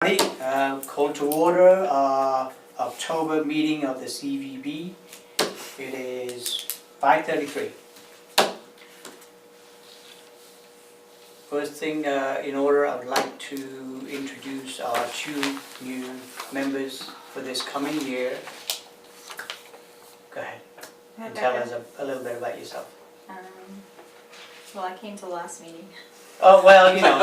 Call to order our October meeting of the CVB. It is 5:33. First thing in order, I would like to introduce our two new members for this coming year. Go ahead and tell us a little bit about yourself. Well, I came to the last meeting. Oh, well, you know.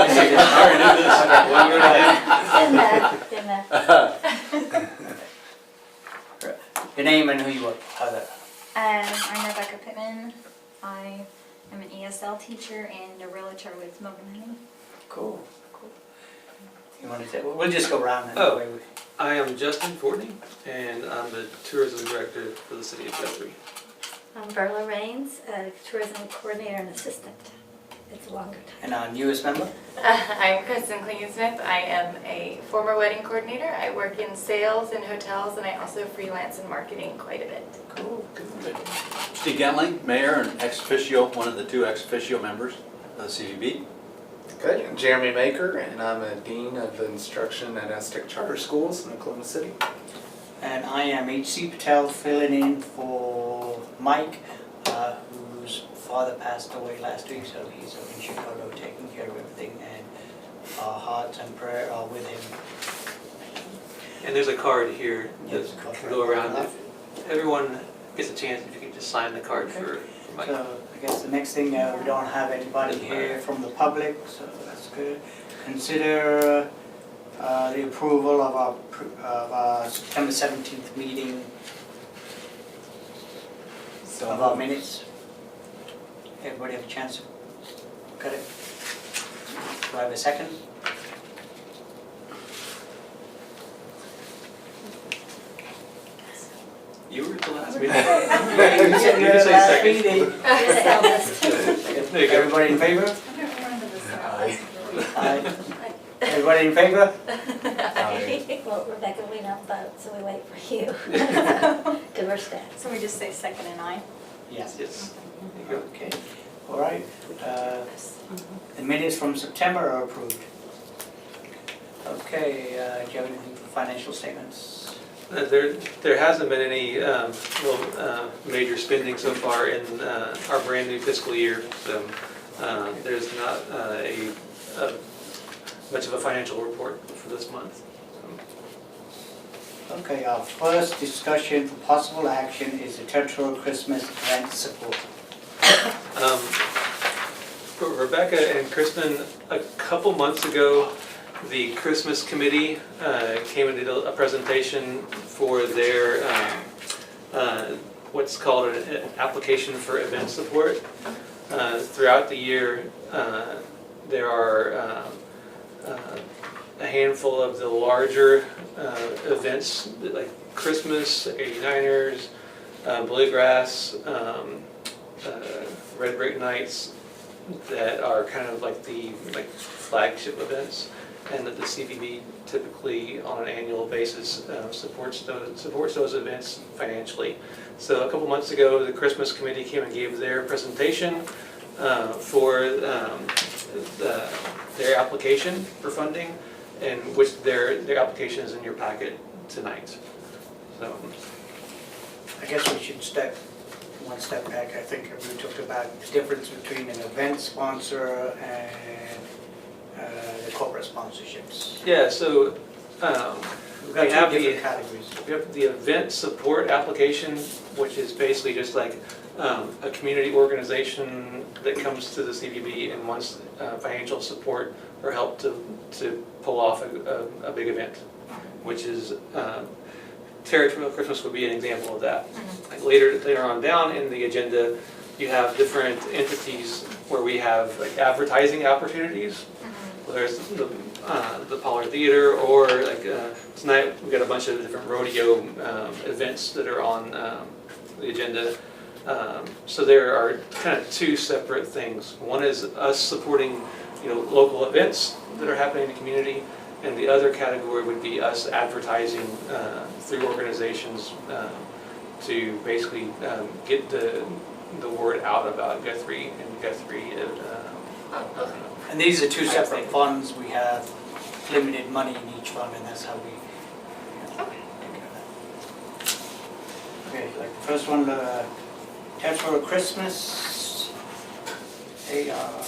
Your name and who you are. How's that? I'm Rebecca Pittman. I am an ESL teacher and a realtor with Milton Honey. Cool, cool. You want to say, we'll just go around and Oh, I am Justin Fortney, and I'm the tourism director for the city of Guthrie. I'm Verla Raines, a tourism coordinator and assistant. It's a longer time. And our newest member? I'm Kristen Klingon-Smith. I am a former wedding coordinator. I work in sales and hotels, and I also freelance in marketing quite a bit. Cool, good. Steve Gentling, mayor and ex officio, one of the two ex officio members of the CVB. Good. I'm Jeremy Maker, and I'm a dean of instruction at Aztec Charter Schools in Oklahoma City. And I am H.C. Patel, filling in for Mike, whose father passed away last week, so he's up in Chicago taking care of everything, and our hearts and prayer are with him. And there's a card here that Yes, card can go around. right. If everyone gets a chance, if you could just sign the card for Mike. So I guess the next thing, we don't have anybody here from the public, so that's good. Consider the approval of our September 17th meeting of our minutes. Everybody have a chance to look at it? Do I have a second? You were at the last meeting. You said you You were can at say last second. meeting. There you go. Everybody in favor? I don't remember this. Aye. Everybody in favor? Well, Rebecca, we don't vote, so we wait for you. Because we're staff. So we just say second and I? Yes. Yes. There you go. Okay, all right. The minutes from September are approved. Okay, do you have anything for financial statements? There hasn't been any major spending so far in our brand new fiscal year, so there's not much of a financial report for this month. Okay, our first discussion for possible action is the Territorial Christmas event support. For Rebecca and Kristen, a couple months ago, the Christmas committee came and did a presentation for their what's called an application for event support. Throughout the year, there are a handful of the larger events like Christmas, 89ers, Bluegrass, Red Brick Nights that are kind of like the flagship events, and that the CVB typically on an annual basis supports those events financially. So a couple months ago, the Christmas committee came and gave their presentation for their application for funding, and which their application is in your packet tonight. So I guess we should step one step back. I think we talked about the difference between an event sponsor and the corporate sponsorships. yeah, so We've got we have two different categories. we have the event support application, which is basically just like a community organization that comes to the CVB and wants financial support or help to pull off a big event, which is Territorial Christmas would be an example of that. Like later on down in the agenda, you have different entities where we have like advertising opportunities. There's the Pollard Theater, or like tonight we've got a bunch of different rodeo events that are on the agenda. So there are kind of two separate things. One is us supporting, local events that are happening in the community, and the other category would be us advertising through organizations to basically get the word out about Guthrie and Guthrie. And these are two separate funds. We have limited money in each one, and that's how we Okay. take care of that. Okay, like the first one, Test for Christmas. They are,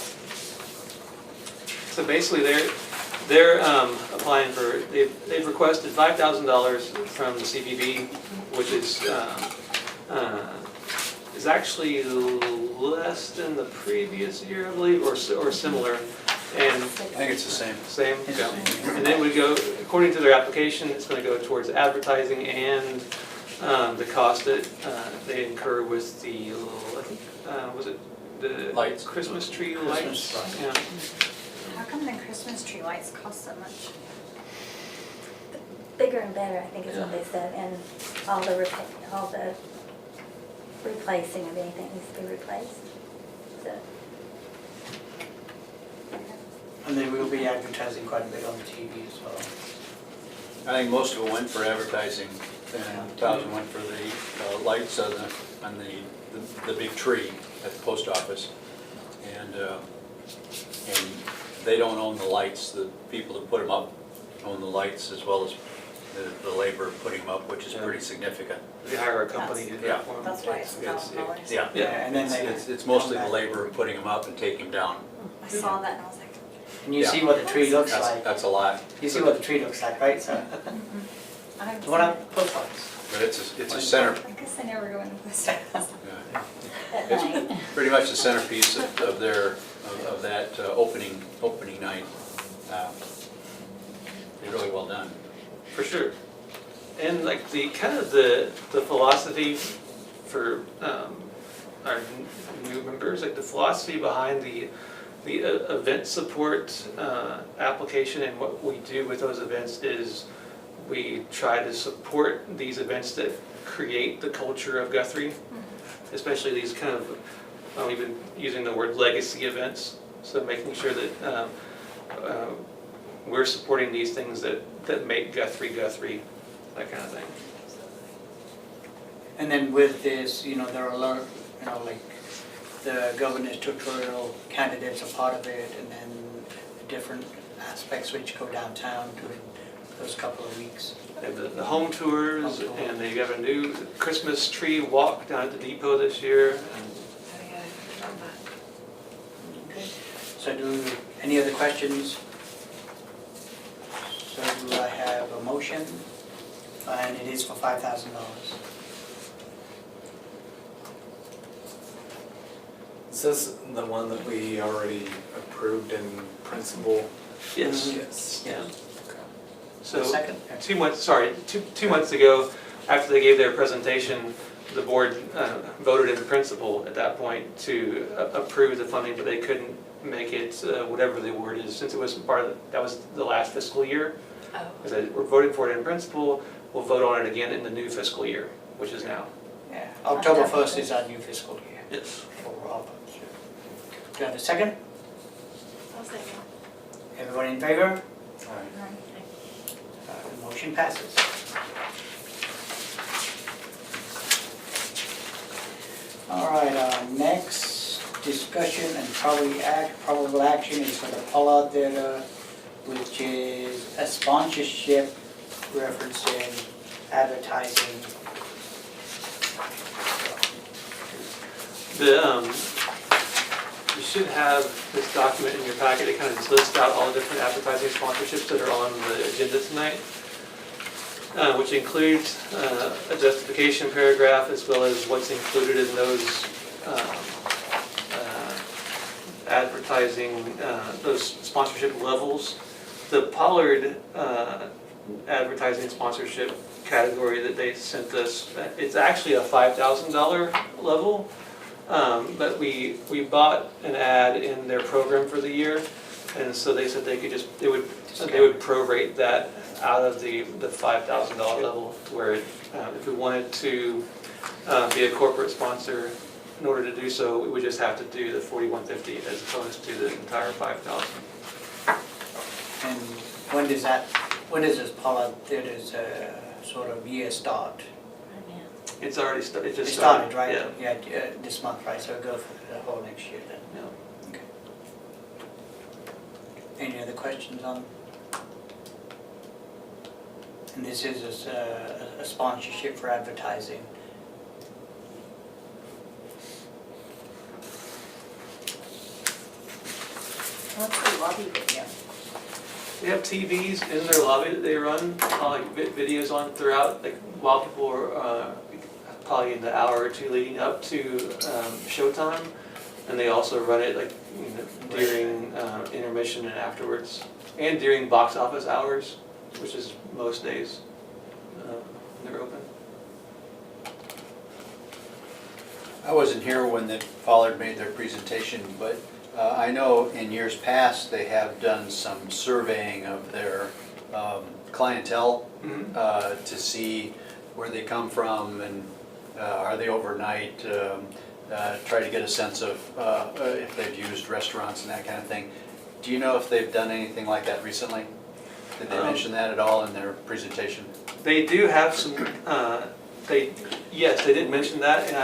So basically, they're applying for, they've requested $5,000 from the CVB, which is actually less than the previous year, I believe, or similar. And I think it's the same. same, yeah. And then we go, according to their application, it's going to go towards advertising and the cost that they incur with the, I think, was it the Lights. Christmas tree Christmas lights? lights. Yeah. How come the Christmas tree lights cost so much? Bigger and better, I think is what they said, and all the replacing of anything needs to be replaced. So, and they will be advertising quite a bit on TV as well. I think most of it went for advertising, and 1,000 went for the lights on the big tree at the post office. And they don't own the lights, the people that put them up own the lights as well as the labor of putting them up, which is pretty significant. They hire a company to do Yeah. that for them. That's why it's $1,000. Yeah, Yeah. And then they. it's mostly come the back. labor of putting them up and taking them down. I saw that and I was like, And you Yeah. see what the tree looks like. That's a lot, You see what the tree looks like, right? So, I haven't what seen are it. post office? but it's a center, I guess I never go into post office. at it's night. pretty much the centerpiece of that opening night. They're really well done. For sure. And like the kind of the philosophy for our new members, like the philosophy behind the event support application and what we do with those events is we try to support these events that create the culture of Guthrie, especially these kind of, we've been using the word legacy events, so making sure that we're supporting these things that make Guthrie, Guthrie, that kind of thing. And then with this, there are a lot of, like the governor's tutorial candidates are part of it, and then the different aspects which go downtown during those couple of weeks. They have the home tours, and they have a new Christmas tree walk down at the depot this year. And Okay. So any other questions? So do I have a motion? And it is for $5,000. Is this the one that we already approved in principle? yes, Yes. yeah. Okay. So Second? 2 months, sorry, two months ago, after they gave their presentation, the board voted in principle at that point to approve the funding, but they couldn't make it whatever the word is, since it was that was the last fiscal year. Oh. Because we're voting for it in principle, we'll vote on it again in the new fiscal year, which is now. Yeah, October 1st is our new fiscal year Yes. for all of us. Do you have a second? I'll second. Everyone in favor? All right. The motion passes. All right, next discussion and probable action is for the Pollard Theater, which is a sponsorship referencing advertising. You should have this document in your packet. It kind of just lists out all the different advertising sponsorships that are on the agenda tonight, which includes a justification paragraph as well as what's included in those advertising, those sponsorship levels. The Pollard advertising sponsorship category that they sent us, it's actually a $5,000 level. But we bought an ad in their program for the year, and so they said they would prorate that out of the $5,000 level, to where if we wanted to be a corporate sponsor, in order to do so, we would just have to do the $4,150 as opposed to the entire $5,000. And when does this Pollard Theater's sort of year start? It's already started. It just It started, right? Yeah. This month, right? So it'll go for the whole next year then. Yeah. Okay. Any other questions on And this is a sponsorship for advertising. What's the lobby video? They have TVs in their lobby that they run like videos on throughout, like while people are probably in the hour or two leading up to showtime, and they also run it like during intermission and afterwards, and during box office hours, which is most days when they're open. I wasn't here when the Pollard made their presentation, but I know in years past, they have done some surveying of their clientele to see where they come from and are they overnight, try to get a sense of if they've used restaurants and that kind of thing. Do you know if they've done anything like that recently? Did they mention that at all in their presentation? They do have some. Yes, they did mention that, and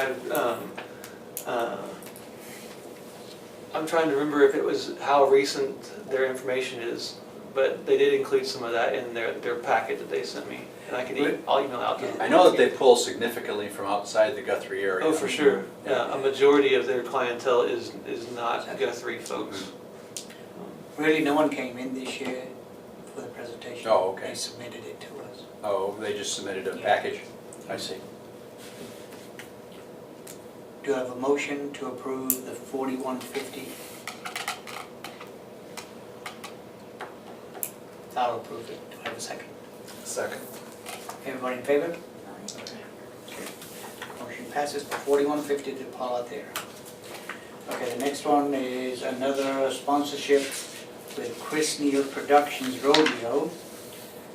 I'm trying to remember if it was how recent their information is, but they did include some of that in their packet that they sent me, and I'll email out to them. I know that they pull significantly from outside the Guthrie area. Oh, for sure. Yeah, a majority of their clientele is not Guthrie folks. Really, no one came in this year for the presentation. Oh, okay. They submitted it to us. Oh, they just submitted a Yeah. package? I see. Do I have a motion to approve the 4150? I'll approve it. Do I have a second? Second. Everybody in favor? Motion passes for 4150 to Paul out there. Okay, the next one is another sponsorship with Chris Neal Productions Rodeo.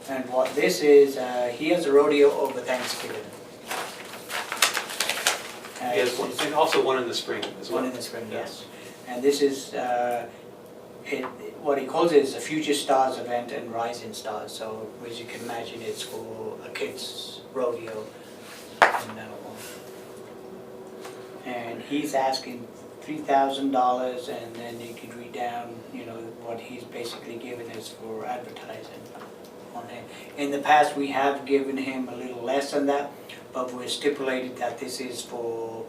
And what this is, he has a rodeo over Thanksgiving. Yes, and also one in the spring as well. One in the spring, yes. And this is, what he calls it is a Future Stars event and Rising Stars. So as you can imagine, it's for a kid's rodeo. And he's asking $3,000, and then you can read down, what he's basically given us for advertising on it. In the past, we have given him a little less than that, but we're stipulated that this is for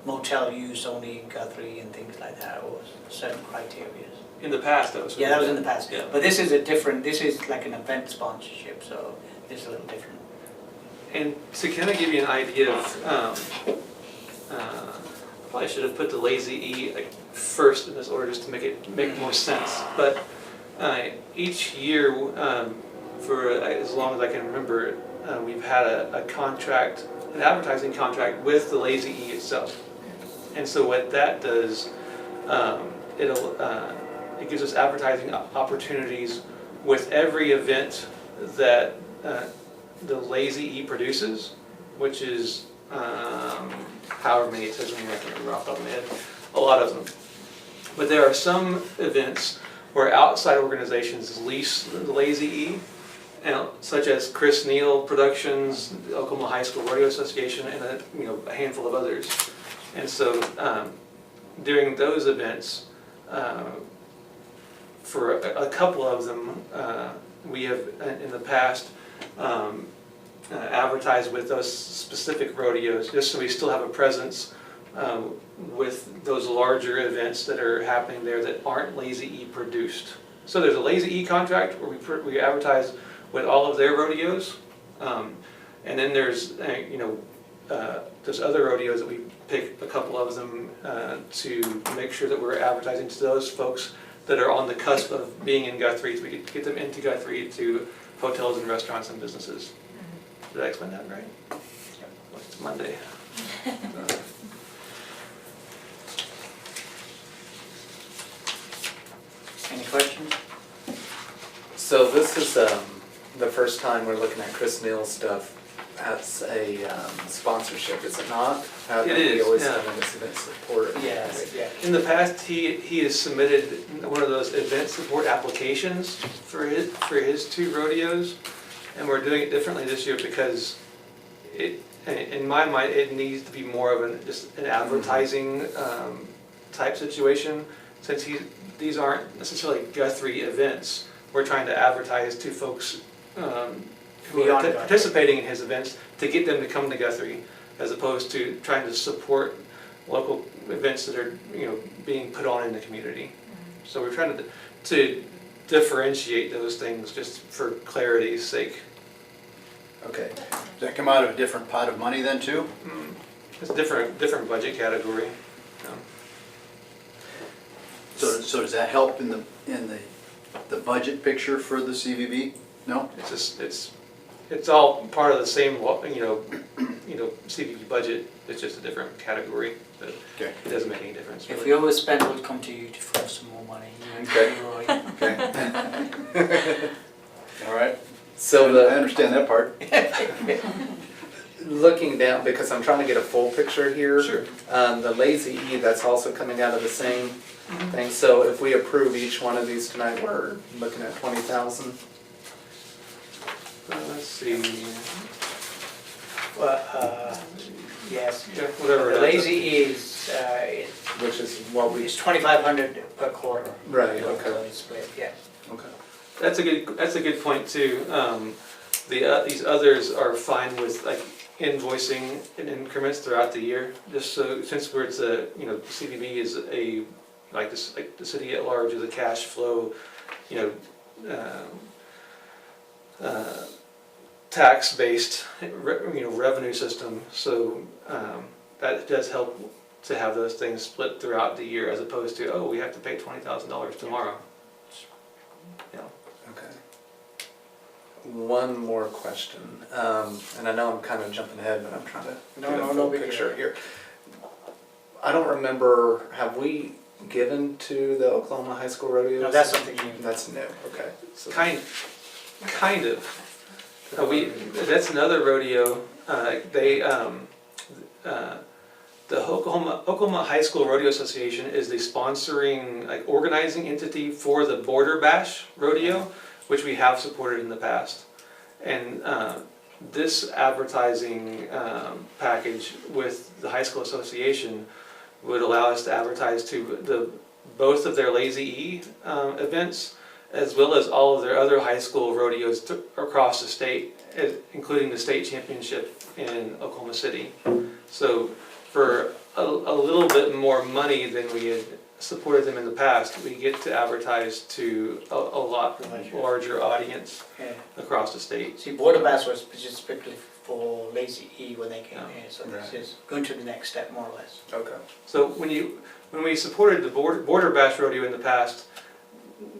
motel use only in Guthrie and things like that, or certain criteria. In the past, that was. Yeah, that was in the past. Yeah. But this is this is like an event sponsorship, so it's a little different. And to kind of give you an idea of, probably should have put the Lazy E like first in this order just to make more sense. But each year, for as long as I can remember, we've had a contract, an advertising contract with the Lazy E itself. And so what that does, it gives us advertising opportunities with every event that the Lazy E produces, which is however many it says in here, I can't remember off the top of my head, a lot of them. But there are some events where outside organizations lease the Lazy E, such as Chris Neal Productions, the Oklahoma High School Rodeo Association, and a handful of others. And so during those events, for a couple of them, we have in the past advertised with those specific rodeos, just so we still have a presence with those larger events that are happening there that aren't Lazy E produced. So there's a Lazy E contract where we advertise with all of their rodeos, and then there's there's other rodeos that we pick a couple of them to make sure that we're advertising to those folks that are on the cusp of being in Guthrie, so we get them into Guthrie to hotels and restaurants and businesses. Did I explain that right? Well, it's Monday. Any questions? So this is the first time we're looking at Chris Neal's stuff as a sponsorship, is it not? How It have we is, always yeah. done it as event support? Yes, yeah. In the past, he has submitted one of those event support applications for his two rodeos, and we're doing it differently this year because in my mind, it needs to be more of just an advertising type situation. Since these aren't necessarily Guthrie events, we're trying to advertise to folks who are Beyond Guthrie. participating in his events to get them to come to Guthrie, as opposed to trying to support local events that are, being put on in the community. So we're trying to differentiate those things just for clarity's sake. Okay. Does that come out of a different pot of money then too? It's a different budget category. So does that help in the budget picture for the CVB? No? It's all part of the same, CVP budget. It's just a different category, but Okay. it doesn't make any difference. If really. we overspend, we'll come to you for some more money. Okay. Roy. Okay. All right. So I the, understand that part. looking down, because I'm trying to get a full picture here. Sure. The Lazy E, that's also coming out of the same thing. So if we approve each one of these tonight, we're looking at 20,000. Let's see. Well, yes. Yeah, whatever. The lazy is, Which is what we. it's 2,500 per quarter. Right, So okay. it's split, yeah. Okay. That's a good point too. These others are fine with like invoicing in increments throughout the year. Just so since it's CVB is like the city at large is a cash flow, tax based revenue system. So that does help to have those things split throughout the year as opposed to we have to pay $20,000 tomorrow. Okay. One more question, and I know I'm kind of jumping ahead, but I'm trying to No, get a no, full no big picture deal. here. I don't remember, have we given to the Oklahoma High School Rodeos? No, that's something new. That's new, okay. So Kind of. That's another rodeo. The Oklahoma High School Rodeo Association is the sponsoring, organizing entity for the Border Bash Rodeo, which we have supported in the past. And this advertising package with the High School Association would allow us to advertise to both of their Lazy E events, as well as all of their other high school rodeos across the state, including the state championship in Oklahoma City. So for a little bit more money than we had supported them in the past, we get to advertise to a lot larger audience Yeah. across the state. See, Border Bass was just strictly for Lazy E when they came Oh, here, so right. this is going to the next step more or less. Okay. So when we supported the Border Bash Rodeo in the past,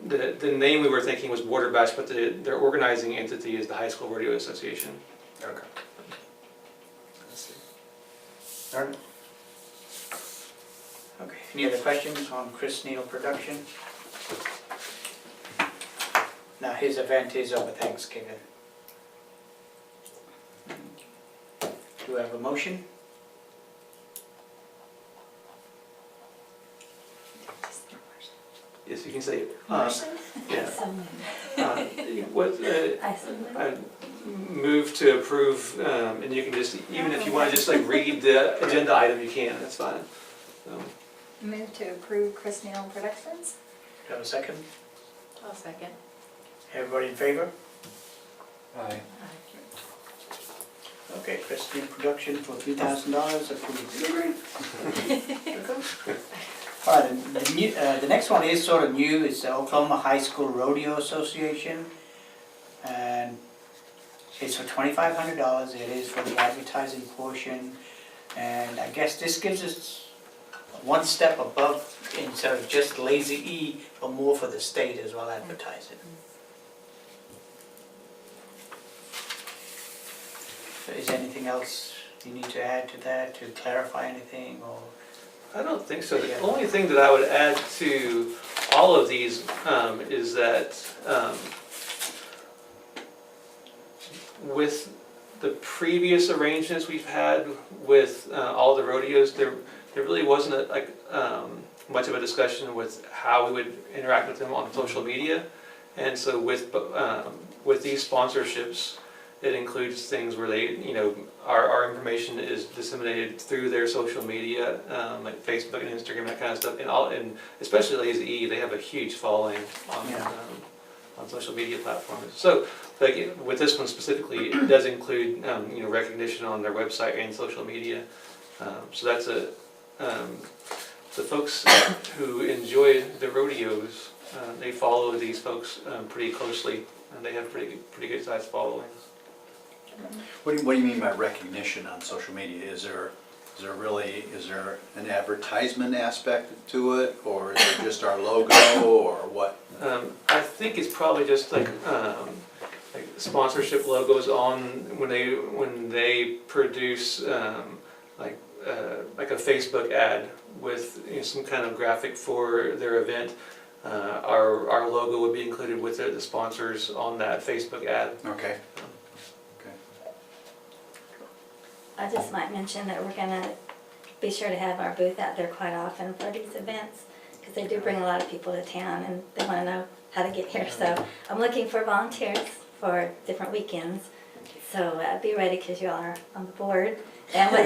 the name we were thinking was Border Bash, but their organizing entity is the High School Rodeo Association. Okay. Let's see. All right. Okay, any other questions on Chris Neal production? Now, his event is over Thanksgiving. Do we have a motion? Yes, you can say it. Motion? Yeah. So moved. I I so moved. move to approve, and you can just, even if you want to just read the agenda item, you can, that's fine. Move to approve Chris Neal Productions. Do you have a second? I'll second. Everybody in favor? Aye. Okay, Chris Neal production for $3,000 approved. All right, the next one is sort of new. It's the Oklahoma High School Rodeo Association. And it's for $2,500. It is for the advertising portion. And I guess this gives us one step above instead of just Lazy E, but more for the state as well advertising. Is there anything else you need to add to that, to clarify anything, or? I don't think so. The only thing that I would add to all of these is that with the previous arrangements we've had with all the rodeos, there really wasn't much of a discussion with how we would interact with them on social media. And so with these sponsorships, it includes things where they, our information is disseminated through their social media, like Facebook and Instagram, that kind of stuff. And especially Lazy E, they have a huge following on Yeah. on social media platforms. So, like with this one specifically, it does include recognition on their website and social media. So that's the folks who enjoy the rodeos, they follow these folks pretty closely, and they have pretty good sized followings. What do you mean by recognition on social media? Is there an advertisement aspect to it, or is it just our logo, or what? I think it's probably just like sponsorship logos on when they produce like a Facebook ad with some kind of graphic for their event. Our logo would be included with the sponsors on that Facebook ad. Okay. I just might mention that we're gonna be sure to have our booth out there quite often for these events, because they do bring a lot of people to town and they wanna know how to get here. So I'm looking for volunteers for different weekends. So be ready, because you all are on the board. And what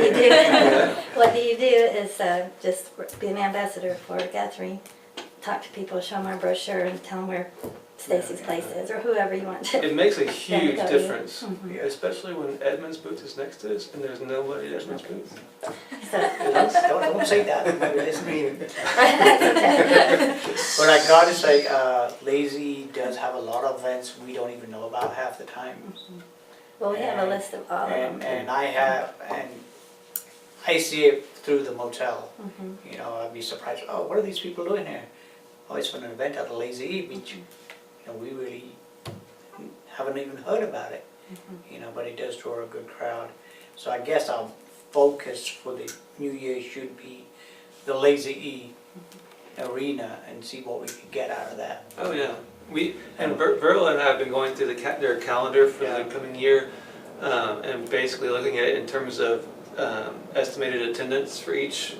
you do is just be an ambassador for Guthrie. Talk to people, show them our brochure, and tell them where Stacy's place is, or whoever you want to. It makes a huge go to. difference, Mhm. especially when Edmund's booth is next to us and there's nobody at Edmund's booth. So, Don't say that, maybe listening. But I gotta say, Lazy does have a lot of events we don't even know about half the time. well, we have a list of all of them. And I see it through the motel. Mhm. You know, I'd be surprised, oh, what are these people doing here? Oh, it's for an event at the Lazy E Beach. You know, we really haven't even heard about it, you know, but it does draw a good crowd. So I guess our focus for the New Year should be the Lazy E arena and see what we can get out of that. Oh yeah, Verla and I have been going through their calendar for the coming year, and basically looking at it in terms of estimated attendance for each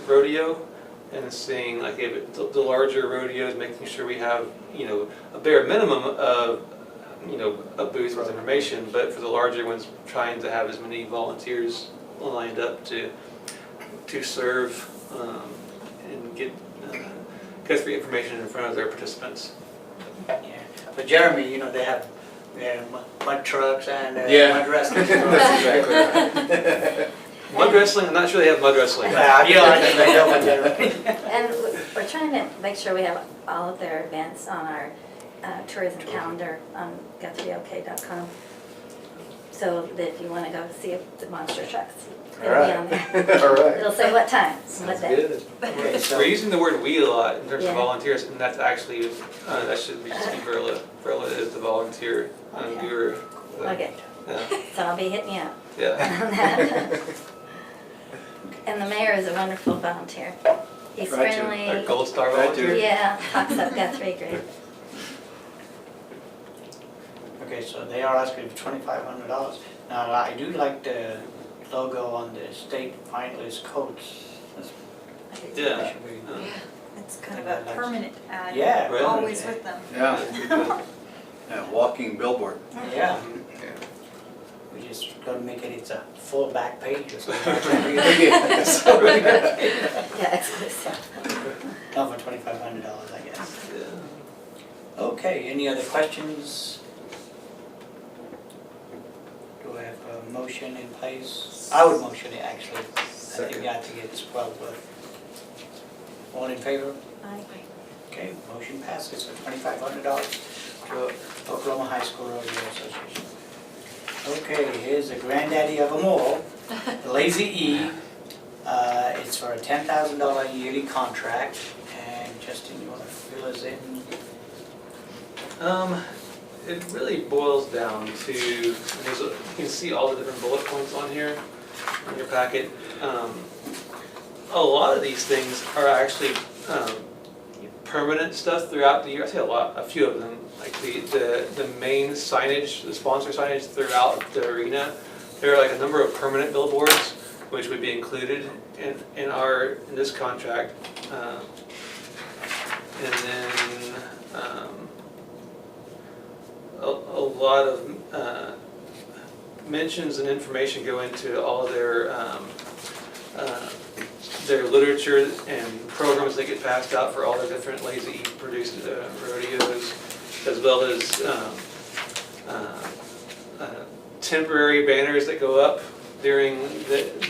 rodeo, and seeing like if the larger rodeos, making sure we have a bare minimum of a booth with information, but for the larger ones, trying to have as many volunteers lined up to serve and get Guthrie information in front of their participants. Yeah, but Jeremy, they have mud trucks and mud wrestling. That's exactly right. Mud wrestling, I'm not sure they have mud wrestling. I just made up with Jeremy. And we're trying to make sure we have all of their events on our tourism calendar on GuthrieOK.com. So that if you want to go see the monster trucks, it'll be on there. All right. It'll say what time, what Sounds day. good. Okay, so We're using the word "we" a lot in terms of Yeah. volunteers, and that's actually that should be just be Verla. Verla is the volunteer guru. Okay, Yeah. so I'll be hitting you up Yeah. on that. And the mayor is a wonderful volunteer. He's Right, too. Our friendly. gold star Right, volunteer. Yeah, talks up Guthrie great. okay, so they are asking for $2,500. Now I do like the logo on the state finalist coats. That's- Yeah. that should be- It's kind of a permanent ad. Yeah, Right. Always with them. Yeah, pretty good. Yeah, walking billboard. Yeah. Yeah. We just gotta make it, it's a full back page or something. Yeah, exclusive. Not for $2,500, I guess. Yeah. Okay, any other questions? Do I have a motion in place? I would motion it, actually. I think Second. you have to get this well, but. All in favor? Aye. Okay, motion passes for $2,500 to Oklahoma High School Rodeo Association. Okay, here's the granddaddy of them all, the Lazy E. It's for a $10,000 yearly contract, and Justin, you wanna fill us in? It really boils down to, you can see all the different bullet points on here in your packet. A lot of these things are actually permanent stuff throughout the year. I say a few of them, like the main signage, the sponsor signage throughout the arena. There are like a number of permanent billboards which would be included in this contract. And then a lot of mentions and information go into all their literature and programs that get passed out for all the different Lazy E produced rodeos. as well as temporary banners that go up during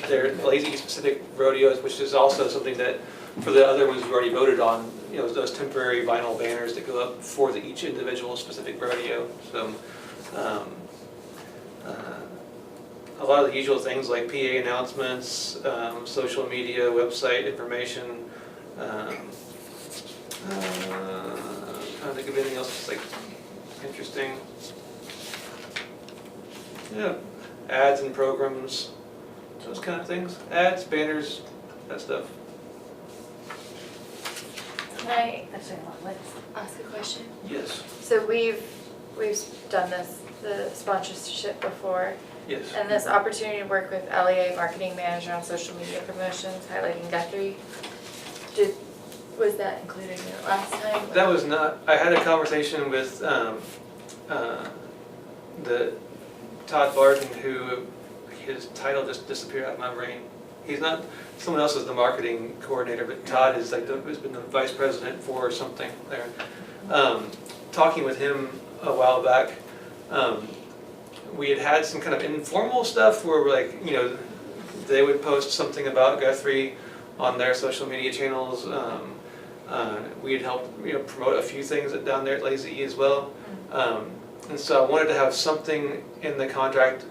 their Lazy specific rodeos, which is also something that for the other ones we've already voted on, you know, those temporary vinyl banners that go up for each individual specific rodeo. So a lot of the usual things like PA announcements, social media, website information, trying to think of anything else that's like interesting. Yeah, ads and programs, those kind of things. Ads, banners, that stuff. Can I That's a long list. ask a question? Yes. So we've done the sponsorship before, Yes. and this opportunity to work with LEA marketing manager on social media promotions, highlighting Guthrie. Was that included in it last time? That was not, I had a conversation with the Todd Barton, who his title just disappeared out of my brain. He's not, someone else is the marketing coordinator, but Todd is like, has been the vice president for something there. Talking with him a while back, we had some kind of informal stuff where we're like, you know, they would post something about Guthrie on their social media channels. We'd help, you know, promote a few things down there at Lazy E as well. And so I wanted to have something in the contract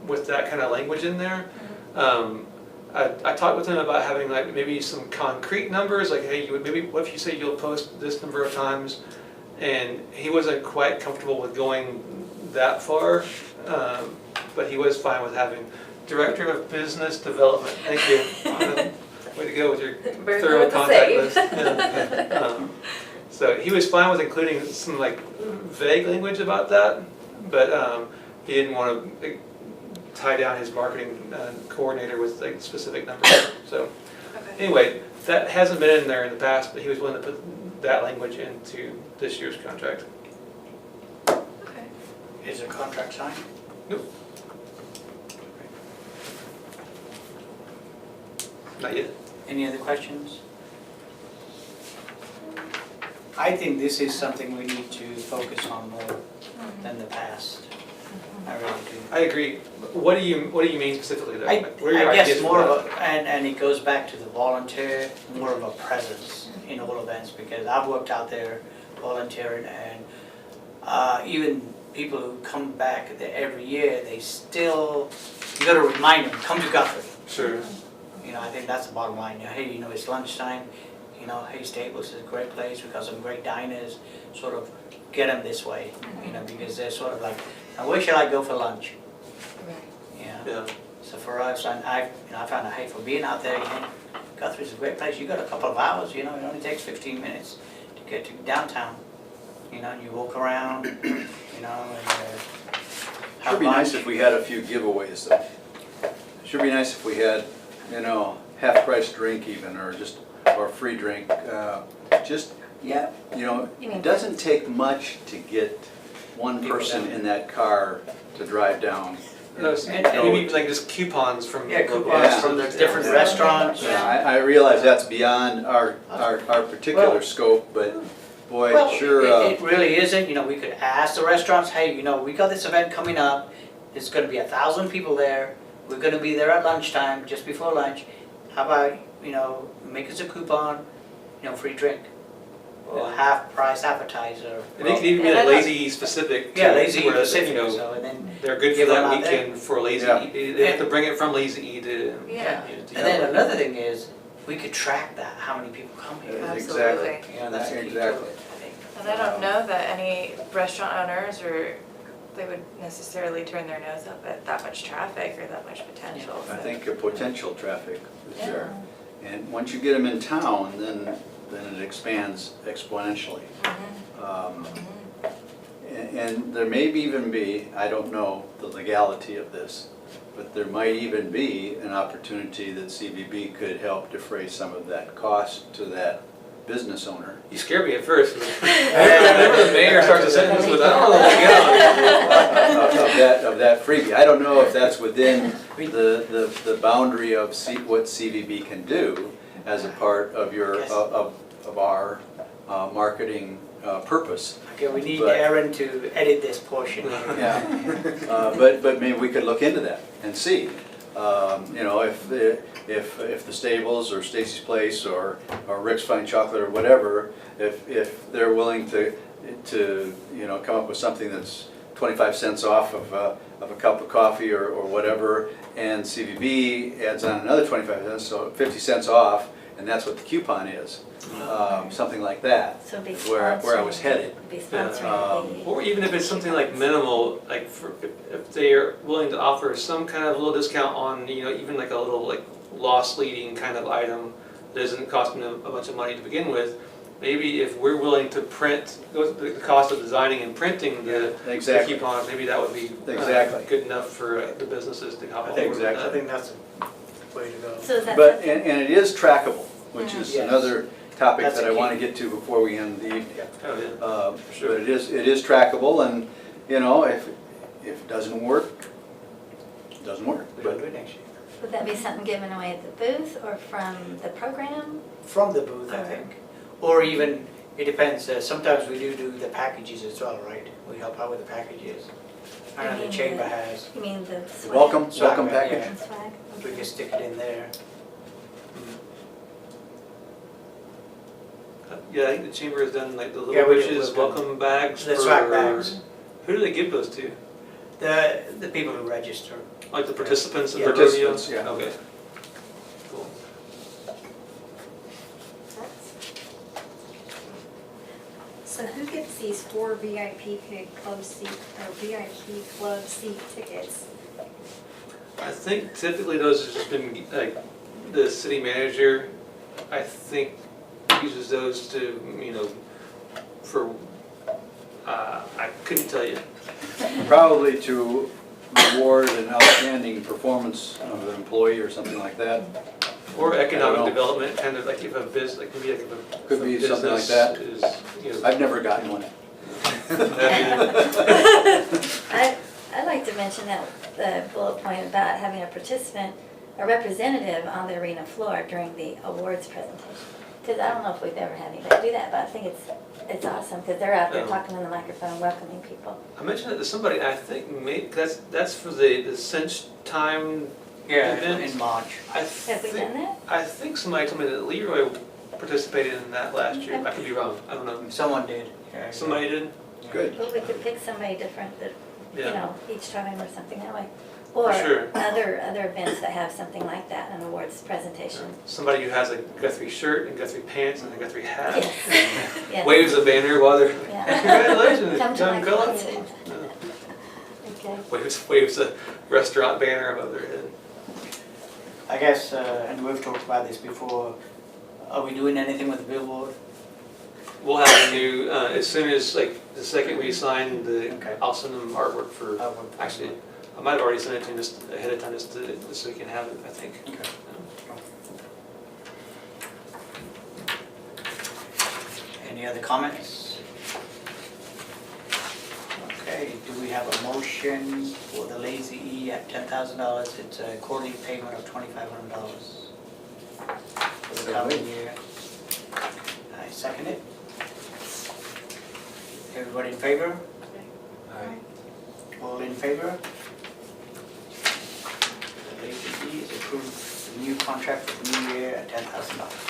with that kind of language in there. I talked with him about having like maybe some concrete numbers, like, hey, you would maybe, what if you say you'll post this number of times? And he wasn't quite comfortable with going that far, but he was fine with having Director of Business Development. Thank you. Way to go with your thorough contact list. Yeah. So he was fine with including some like vague language about that, but he didn't want to tie down his marketing coordinator with like specific numbers. So anyway, that hasn't been in there in the past, but he was willing to put that language into this year's contract. Okay. Is the contract signed? Nope. Not yet. Any other questions? I think this is something we need to focus on more than the past. I really do. I agree. What do you mean specifically though? I What are your guess ideas more for of a, and it goes back to the volunteer, more of a presence in all events, because I've worked out there volunteering, and even people who come back there every year, they still, you gotta remind them, come to Guthrie. Sure. You know, I think that's the bottom line. You know, hey, you know, it's lunchtime. You know, hey, Staples is a great place. We've got some great diners. Sort of get them this way. You know, because they're sort of like, now where should I go for lunch? Yeah. Yeah. So for us, I found out, hey, for being out there, you know, Guthrie's a great place. You got a couple of hours. You know, it only takes 15 minutes to get to downtown. You know, and you walk around. You know, and Should be nice if we had a few giveaways though. Should be nice if we had, you know, half-price drink even, or just, or free drink. Just, Yeah. you know, You mean it doesn't take much to get one People person down. in that car to drive down. And maybe even like just coupons from Yeah, local coupons Yeah. from the different Yeah. restaurants. Yeah, I realize that's beyond our particular Well- scope, but boy, Well, it sure, it really isn't. You know, we could ask the restaurants, hey, you know, we got this event coming up. There's gonna be 1,000 people there. We're gonna be there at lunchtime, just before lunch. How about, you know, make us a coupon, you know, free drink, or half-price appetizer. And it can even be And like I don't- Lazy specific. Yeah, too, Lazy where, Pacific, you know, so, and then, they're good for give them that out there. weekend for Lazy Yeah. E. They have to bring it from Lazy E to. Yeah. and then another thing is, we could track that, how many people come here. Yeah. Absolutely. You know, that's the key to Exactly. it, I think. And I don't know that any restaurant owners or they would necessarily turn their nose up at that much traffic or that much potential. I so- think potential traffic is Yeah. there. And once you get them in town, then it expands exponentially. And there may even be, I don't know the legality of this, but there might even be an opportunity that CVB could help defray some of that cost to that business owner. You scared me at first. Whenever the mayor starts a sentence with, I don't know what to get on. Of that freebie. I don't know if that's within the boundary of what CVB can do as a part of your, of our marketing purpose. Okay, we need But- Aaron to edit this portion here. Yeah, but maybe we could look into that and see, you know, if the Stables or Stacy's Place or Rick's Fine Chocolate or whatever, if they're willing to, you know, come up with something that's 25 cents off of a cup of coffee or whatever, and CVB adds on another 25 cents, so 50 cents off, and that's what the coupon is, something like that, So be where I was sponsoring- headed. Be sponsoring the. Or even if it's something like minimal, like if they are willing to offer some kind of little discount on, you know, even like a little like loss leading kind of item that isn't costing them a bunch of money to begin with, maybe if we're willing to print, the cost of designing and printing the Exactly. coupons, maybe that would be Exactly. good enough for the businesses to hop I on think, board with I that. think that's a way to go. So is that But, something? and it is trackable, which is Yes. another topic That's that a I want to key. get to before we end the evening. Oh, yeah. But it is trackable, and, you know, if it doesn't work, it doesn't work. We'll But do it next year. Would that be something given away at the booth or from the program? From the booth, I Alright. think. Or even, it depends, sometimes we do the packages as well, right? We help out with the packages. I know You the mean chamber the- has, You mean the swag? welcome Swag, package. And swag? we can stick it in there. Yeah, I think the chamber has done like the Yeah, little we- wishes, we've done welcome bags The for. swag bags. Who do they give those to? The people who register. Like the participants of Yeah. the rodeo? Participants, yeah. Okay. Cool. So who gets these 4 VIP club seat, or VIP club seat tickets? I think typically those have just been, like, the city manager, I think, uses those to, you know, for, I couldn't tell you. Probably to reward an outstanding performance of an employee or something like that. Or I economic don't know. development, kind of like if a business, like maybe like if a. Could be if a something like business that. Is, you know. I've never gotten one. I'd like to mention that the bullet point about having a participant, a representative on the arena floor during the awards presentation. Because I don't know if we've ever had anybody do that, but I think it's awesome because they're out there Oh. talking in the microphone, welcoming people. I mentioned it to somebody, I think that's for the cinch time Yeah, event. in March. I Have we think, done that? I think somebody told me that Leroy participated in that last year. I could be wrong, I don't know. Someone did. Yeah, Somebody did? Good. Well, we could pick somebody different that, you Yeah. know, each time or something that way. Or sure. other events that have something like that, an awards presentation. Somebody who has a Guthrie shirt and Guthrie pants and a Guthrie hat. Yes. Yes. Waves a banner while they're, Yeah. congratulations, Come to John my Cullen. concert. Okay. Waves a restaurant banner above their head. I guess, and we've talked about this before, are we doing anything with the billboard? We'll have a new, as soon as, like, the second we sign Okay. I'll send them artwork for, Artwork. actually, I might have already sent it to him just ahead of time, just so we can have it, I think. Okay. Any other comments? Okay, do we have a motion for the Lazy E at $10,000? It's a quarterly payment of $2,500 for the coming year. I second it. Everybody in favor? All in favor? The Lazy E is approved, the new contract for the new year at $10,000.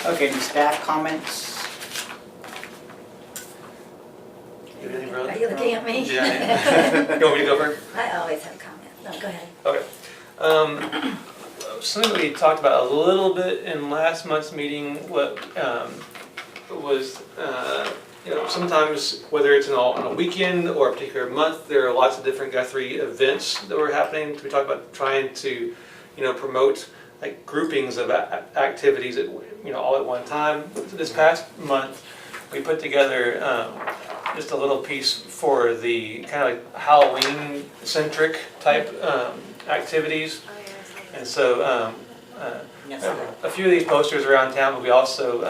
Okay, any staff comments? You have anything, Ron? Are you looking at me? Yeah. You want me to go first? I always have comments. No, go ahead. Okay. Something we talked about a little bit in last month's meeting, what was, you know, sometimes whether it's on a weekend or a particular month, there are lots of different Guthrie events that were happening. We talked about trying to, you know, promote like groupings of activities at, you know, all at one time. This past month, we put together just a little piece for the kind of like Halloween-centric type activities. And so Yes, a few of these posters around town, but we also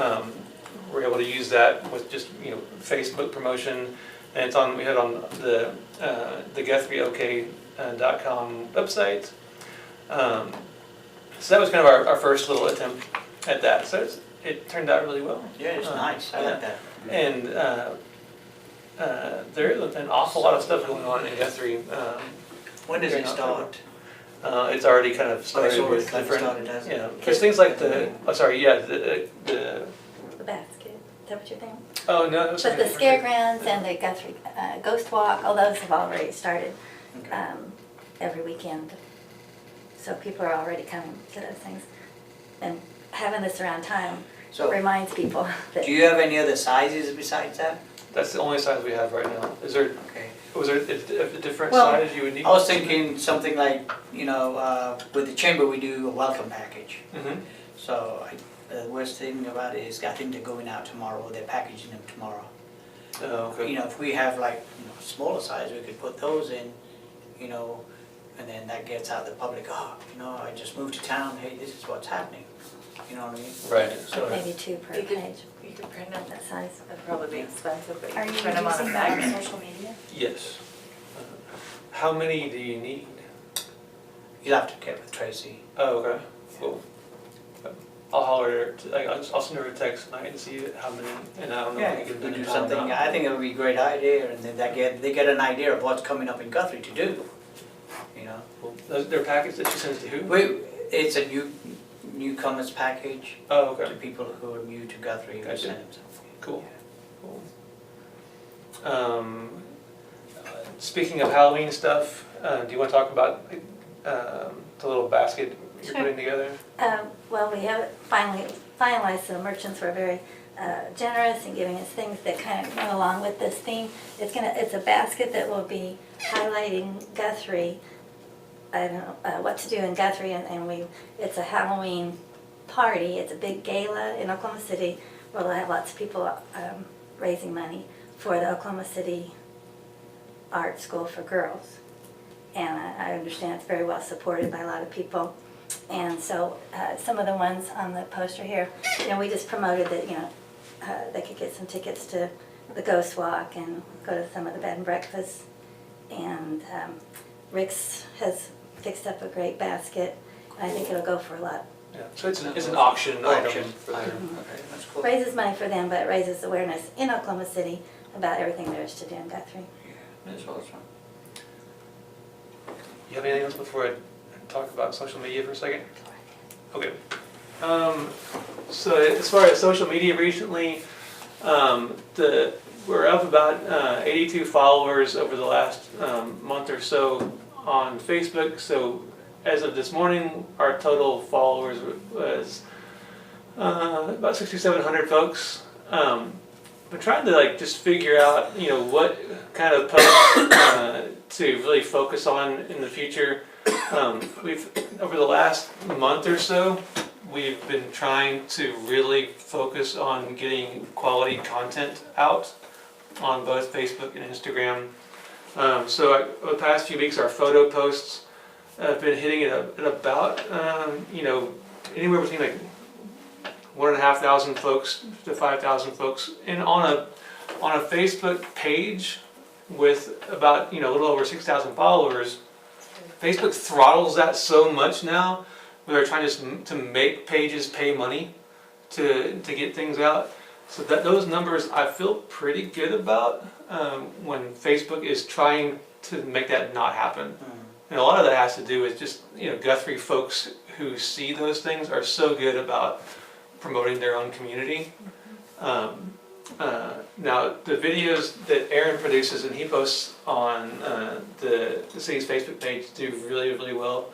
we're able to use that with just, Facebook promotion. And it's on, we had on the GuthrieOK.com website. So that was kind of our first little attempt at that. So it turned out really well. Yeah, it's nice, I like that. And there's an awful lot of stuff going on in Guthrie. When does it start? It's already kind of started already with kind of different, started, hasn't it? there's things like the The basket, is that what you're thinking? oh, no. it was But the something different. Scaregrounds and the Guthrie Ghost Walk, all those have already started Okay. every weekend. So people are already coming to those things. And having this around time So, reminds people that. do you have any other sizes besides that? That's the only size we have right now. Is there, Okay. was there a different Well, size you would need? I was thinking something like, with the chamber, we do a welcome package. Mhm. So the worst thing about it is I think they're going out tomorrow, they're packaging them tomorrow. Oh, okay. If we have like, smaller size, we could put those in, and then that gets out the public, I just moved to town, hey, this is what's happening. You know what I mean? Right. So, Maybe 2 per You could, page, you could print them, that size. that'd probably be expensive, but Are you you could print them on a using that on magnet. social media? Yes. How many do you need? you'll have to get with Tracy. Oh, okay. Cool. I'll holler, I'll send her a text tonight and see how many, and I don't know Yeah, if we if can we pin do it down or something, not. I think it would be a great idea, and then they get an idea of what's coming up in Guthrie to do, Cool. Their packets that she sends to who? It's a newcomers package Oh, to okay. people who are new to Guthrie, we Gotcha. send them something. Cool. Speaking of Halloween stuff, do you want to talk about the little basket you're Sure. putting together? Well, we have finally finalized, the merchants were very generous in giving us things that kind of went along with this theme. It's a basket that will be highlighting Guthrie, I don't know, what to do in Guthrie, and it's a Halloween party, it's a big gala in Oklahoma City, where they'll have lots of people raising money for the Oklahoma City Art School for Girls. And I understand it's very well supported by a lot of people. And so some of the ones on the poster here, we just promoted that, they could get some tickets to the Ghost Walk and go to some of the bed and breakfasts. And Rick's has fixed up a great basket. I think it'll go for a lot. Yeah. So it's an auction Auction. item for them. Okay, that's cool. Raises money for them, but it raises awareness in Oklahoma City about everything there is to do in Guthrie. Yeah, that's awesome. You have anything else before I talk about social media for a second? Okay. So as far as social media recently, we're up about 82 followers over the last month or so on Facebook. So as of this morning, our total followers was about 6,700 folks. Been trying to just figure out what kind of posts to really focus on in the future. We've over the last month or so, we've been trying to really focus on getting quality content out on both Facebook and Instagram. So over the past few weeks, our photo posts have been hitting at about anywhere between 1,500 folks to 5,000 folks, and on a Facebook page with about a little over 6,000 followers. Facebook throttles that so much now, where they're trying to make pages pay money to get things out. So that those numbers I feel pretty good about when Facebook is trying to make that not happen. And a lot of that has to do with just Guthrie folks who see those things are so good about promoting their own community. Now the videos that Aaron produces and he posts on the city's Facebook page do really, really well.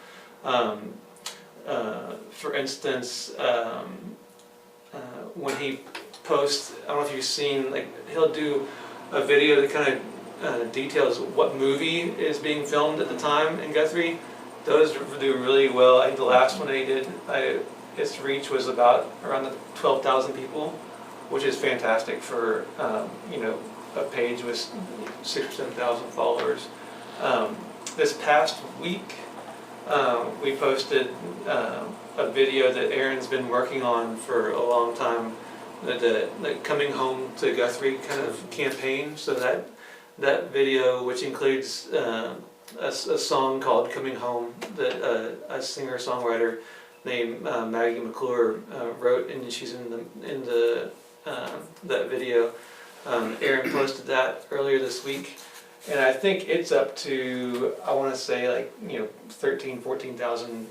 For instance, when he posts, I don't know if you've seen, he'll do a video that kind of details what movie is being filmed at the time in Guthrie. Those do really well. I think the last one that he did, its reach was about around the 12,000 people, which is fantastic for a page with 6,000 or 7,000 followers. This past week, we posted a video that Aaron's been working on for a long time the Coming Home to Guthrie kind of campaign. So that video, which includes a song called Coming Home that a singer-songwriter named Maggie McClure wrote, and she's in the that video. Aaron posted that earlier this week, and I think it's up to, I want to say, like, 13,000, 14,000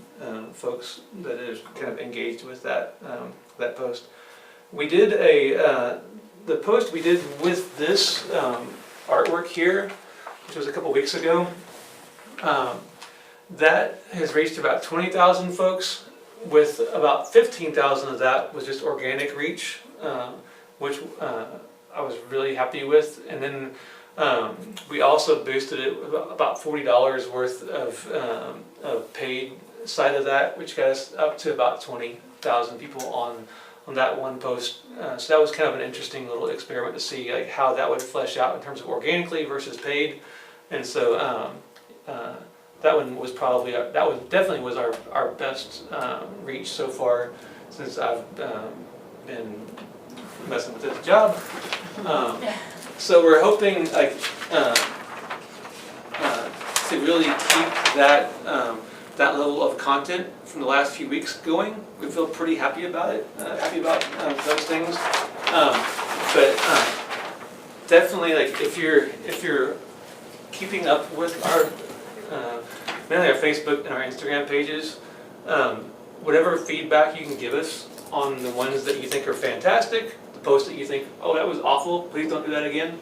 folks that is kind of engaged with that post. We did the post we did with this artwork here, which was a couple weeks ago. That has reached about 20,000 folks, with about 15,000 of that was just organic reach, which I was really happy with. And then we also boosted it with about $40 worth of paid side of that, which got us up to about 20,000 people on that one post. So that was kind of an interesting little experiment to see like how that would flesh out in terms of organically versus paid. And so that one was probably, definitely was our best reach so far since I've been messing with this job. So we're hoping like to really keep that that level of content from the last few weeks going. We feel pretty happy about it, happy about those things. But definitely, like if you're keeping up with our mainly our Facebook and our Instagram pages, whatever feedback you can give us on the ones that you think are fantastic, the posts that you think, oh, that was awful, please don't do that again.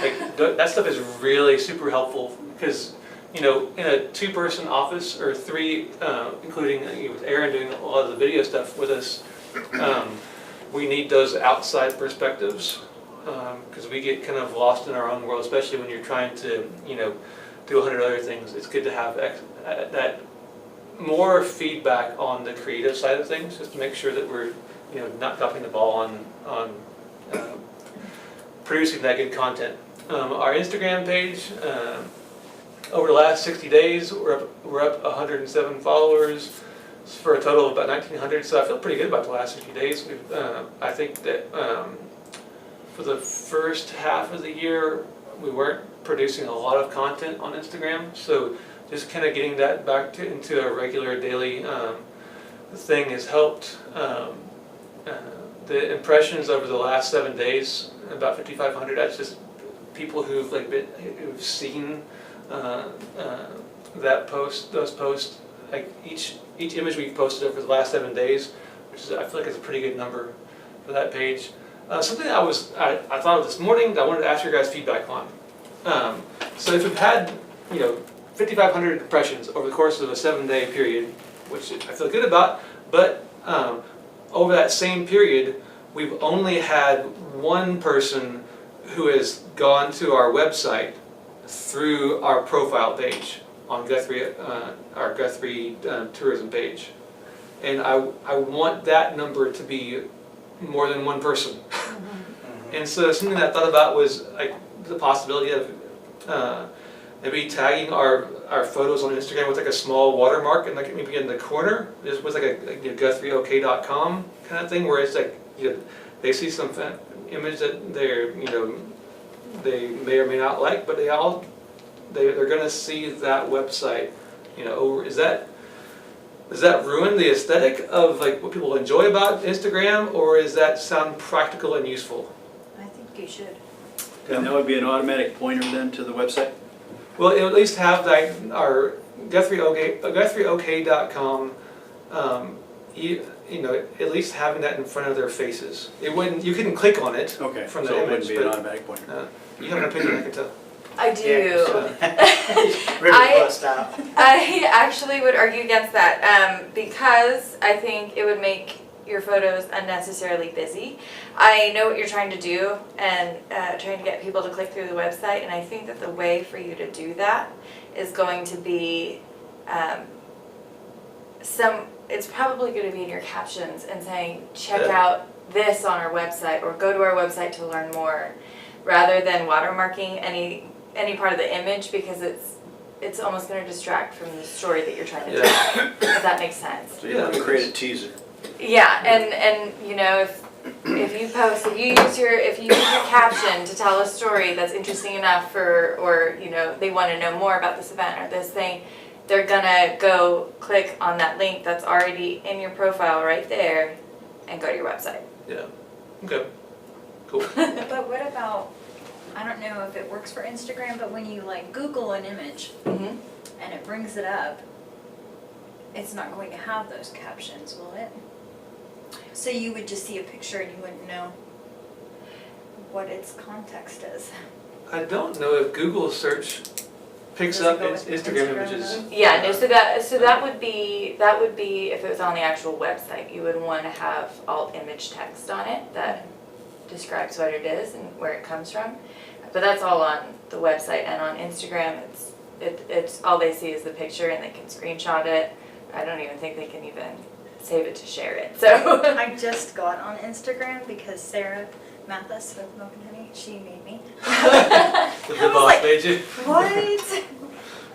Like that stuff is really super helpful, because in a 2-person office, or 3, including with Aaron doing a lot of the video stuff with us, we need those outside perspectives, because we get kind of lost in our own world, especially when you're trying to do 100 other things. It's good to have that more feedback on the creative side of things, just to make sure that we're not dropping the ball on producing that good content. Our Instagram page, over the last 60 days, we're up 107 followers for a total of about 1,900. So I feel pretty good about the last 60 days. I think that for the first half of the year, we weren't producing a lot of content on Instagram. So just kind of getting that back into a regular daily thing has helped. The impressions over the last 7 days, about 5,500. That's just people who've who've seen those posts. Like each image we've posted over the last 7 days, which is, I feel like it's a pretty good number for that page. Something I thought of this morning that I wanted to ask your guys' feedback on. So if we've had 5,500 impressions over the course of a 7-day period, which I feel good about, but over that same period, we've only had one person who has gone to our website through our profile page on Guthrie, our Guthrie tourism page. And I want that number to be more than one person. And so something that I thought about was like the possibility of maybe tagging our photos on Instagram with like a small watermark, and like maybe in the corner, just with like a GuthrieOK.com kind of thing, where it's like they see some image that they may or may not like, but they're going to see that website. Does that ruin the aesthetic of like what people enjoy about Instagram, or does that sound practical and useful? I think you should. And that would be an automatic pointer then to the website? Well, it'll at least have like our GuthrieOK.com, at least having that in front of their faces. It wouldn't. You couldn't click on it from the so image, it wouldn't be an but automatic pointer. you have an opinion, I can tell. I do. Really bust out. I actually would argue against that because I think it would make your photos unnecessarily busy. I know what you're trying to do and trying to get people to click through the website, and I think that the way for you to do that is going to be it's probably going to be in your captions and saying, check out this on our website, or go to our website to learn more, rather than watermarking any part of the image, because it's almost going to distract from the story that you're trying to tell, if that makes sense. So you want to create a teaser. Yeah, and if if you use your caption to tell a story that's interesting enough or they want to know more about this event or this thing, they're gonna go click on that link that's already in your profile right there and go to your website. Yeah, okay, cool. But what about, I don't know if it works for Instagram, but when you like Google an image Mm-hmm. and it brings it up, it's not going to have those captions, will it? So you would just see a picture and you wouldn't know what its context is. I don't know if Google search picks Does it up go with Instagram Instagram images. Yeah, no, that would be if it was on the actual website, you would want to have alt image text on it that describes what it is and where it comes from. But that's all on the website, and on Instagram, it's all they see is the picture and they can screenshot it. I don't even think they can even save it to share it. So I just got on Instagram because Sarah Mathis with Milk and Honey, she made me. The was boss like, made you. What?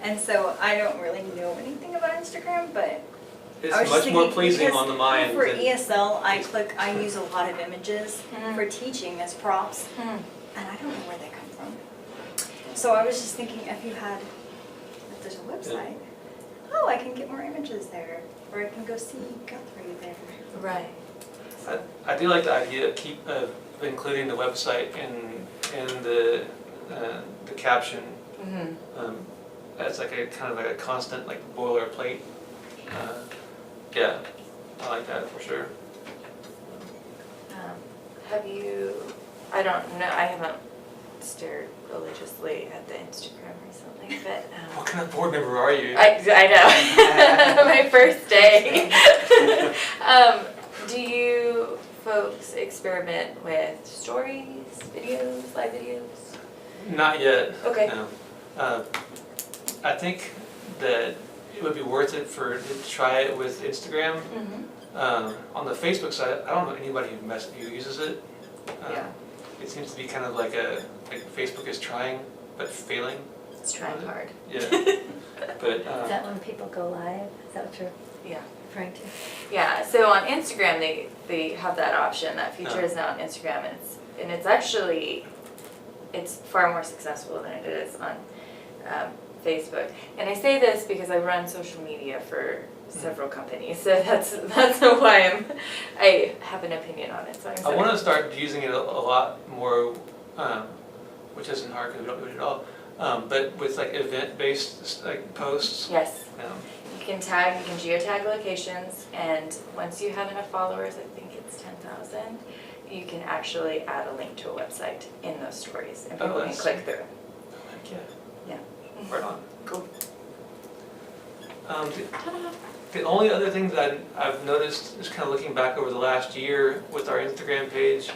And so I don't really know anything about Instagram, but It's I was just much more thinking, pleasing because on the mind for than. ESL, I use a lot of images for teaching as props, Hmm. and I don't know where they come from. So I was just thinking if there's a website, oh, I can get more images there, or I can go see Guthrie there. Right. I do like the idea of including the website in the caption. Mm-hmm. As like a kind of like a constant like boilerplate. Yeah, I like that for sure. Have you? I don't know. I haven't stared religiously at the Instagram recently, but. What kind of board member are you? I know. My first day. Do you folks experiment with stories, videos, live videos? Not yet. Okay. No. I think that it would be worth it to try it with Instagram. Mm-hmm. On the Facebook side, I don't know anybody who uses it. Yeah. It seems to be kind of like Facebook is trying but failing. It's trying hard. Yeah. But Is that when people go live? Is that what you're Yeah. referring to? Yeah. So on Instagram, they have that option. That feature is now on Instagram, and it's actually far more successful than it is on Facebook. And I say this because I run social media for several companies, so that's why I have an opinion on it. So I'm I sorry. want to start using it a lot more, which isn't hard because we don't do it at all. But with like event-based like posts. Yes. Um, You can geotag locations, and once you have enough followers, I think it's 10,000, you can actually add a link to a website in those stories, and people can that's click through. heck yeah. Yeah. Right on. Cool. The only other thing that I've noticed, just kind of looking back over the last year with our Instagram page,